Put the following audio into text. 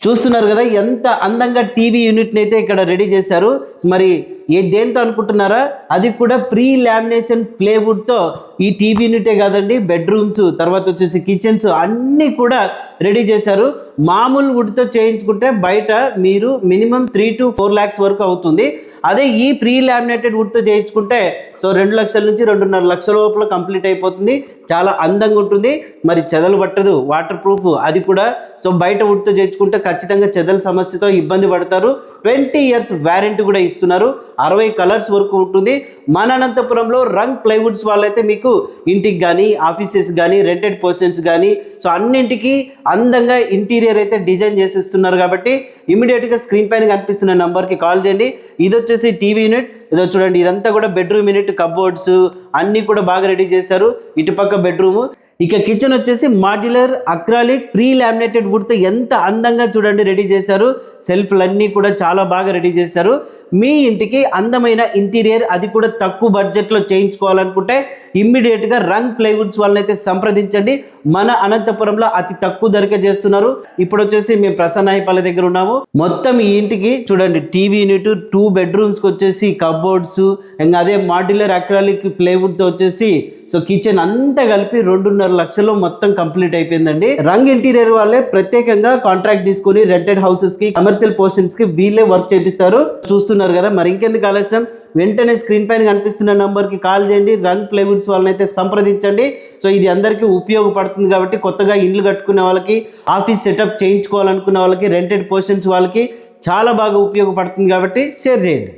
చూస్తున్నారు కదా ఎంత అందంగా టీవీ యూనిట్ని అయితే ఇక్కడ రెడీ చేశారు. మరి దేంతో అనుకుంటున్నారా, అది కూడా ప్రీ లామినేషన్ ప్లేవుడ్తో ఈ టీవీ యూనిటే కాదండి, బెడ్రూమ్స్ తర్వాత వచ్చేసి కిచెన్స్ అన్నీ కూడా రెడీ చేశారు. మామూలు వుడ్తో చేయించుకుంటే బయట మీరు మినిమం 3 to 4 lakhs వరకు అవుతుంది. అదే ఈ ప్రీ లామినేటెడ్ వుడ్తో చేయించుకుంటే 2 లక్షల నుంచి 2.5 లక్షల లోపల కంప్లీట్ అయిపోతుంది. చాలా అందంగా ఉంటుంది. మరి చెదలు పట్టదు, వాటర్ ప్రూఫ్ అది కూడా. బయట వుడ్తో చేయించుకుంటే ఖచ్చితంగా చెదల సమస్యతో ఇబ్బంది పడతారు. 20 years వారంటీ కూడా ఇస్తున్నారు. 60 కలర్స్ వరకు ఉంటుంది. మన అనంతపురంలో రంగ్ ప్లైవుడ్స్ వాళ్ళైతే మీకు ఇంటికి కానీ ఆఫీసెస్ కానీ రెంటెడ్ పోర్షన్స్ కానీ అన్నింటికి అందంగా ఇంటీరియర్ అయితే డిజైన్ చేసిస్తున్నారు. కాబట్టి ఇమీడియట్గా స్క్రీన్ పైన కనిపిస్తున్న నెంబర్కి కాల్ చేయండి. ఇది వచ్చేసి టీవీ యూనిట్, ఇదో చూడండి, ఇదంతా కూడా బెడ్రూమ్ యూనిట్, కబోర్డ్స్ అన్నీ కూడా బాగా రెడీ చేశారు. ఇటుపక్క బెడ్రూము. ఇక కిచెన్ వచ్చేసి మాడ్యులర్ అక్రాలిక్ ప్రీ లామినేటెడ్ వుడ్తో ఎంత అందంగా చూడండి రెడీ చేశారు. సెల్ఫ్లన్నీ కూడా చాలా బాగా రెడీ చేశారు. మీ ఇంటికి అందమైన ఇంటీరియర్, అది కూడా తక్కువ బడ్జెట్లో చేయించుకోవాలనుకుంటే ఇమ్మీడియట్గా రంగ్ ప్లైవుడ్స్ వాళ్ళని అయితే సంప్రదించండి. మన అనంతపురంలో అతి తక్కువ ధరకే చేస్తున్నారు. ఇప్పుడు వచ్చేసి మేము ప్రసన్నాయిపల్లి దగ్గర ఉన్నాము. మొత్తం ఈ ఇంటికి చూడండి టీవీ యూనిట్, 2 bedrooms వచ్చేసి కబోర్డ్స్, ఇంకా అదే మాడ్యులర్ అక్రాలిక్ ప్లైవుడ్తో వచ్చేసి కిచెన్ అంతా కలిపి 2.5 లక్షల్లో మొత్తం కంప్లీట్ అయిపోయిందండి. రంగ్ ఇంటీరియర్ వాళ్ళే ప్రత్యేకంగా కాంట్రాక్ట్ తీసుకుని రెంటెడ్ హౌసెస్ కి, కమర్షియల్ పోర్షన్స్ కి వీళ్ళే వర్క్ చేపిస్తారు. చూస్తున్నారు కదా, మరి ఇంకెందుకు ఆలస్యం, వెంటనే స్క్రీన్ పైన కనిపిస్తున్న నంబర్కి కాల్ చేయండి. రంగ్ ప్లైవుడ్స్ వాళ్ళని అయితే సంప్రదించండి. ఇది అందరికీ ఉపయోగపడుతుంది. కాబట్టి కొత్తగా ఇల్లు కట్టుకునే వాళ్ళకి, ఆఫీస్ సెటప్ చేయించుకోవాలనుకునే వాళ్ళకి, రెంటెడ్ పోర్షన్స్ వాళ్ళకి చాలా బాగా ఉపయోగపడుతుంది. కాబట్టి షేర్ చేయండి.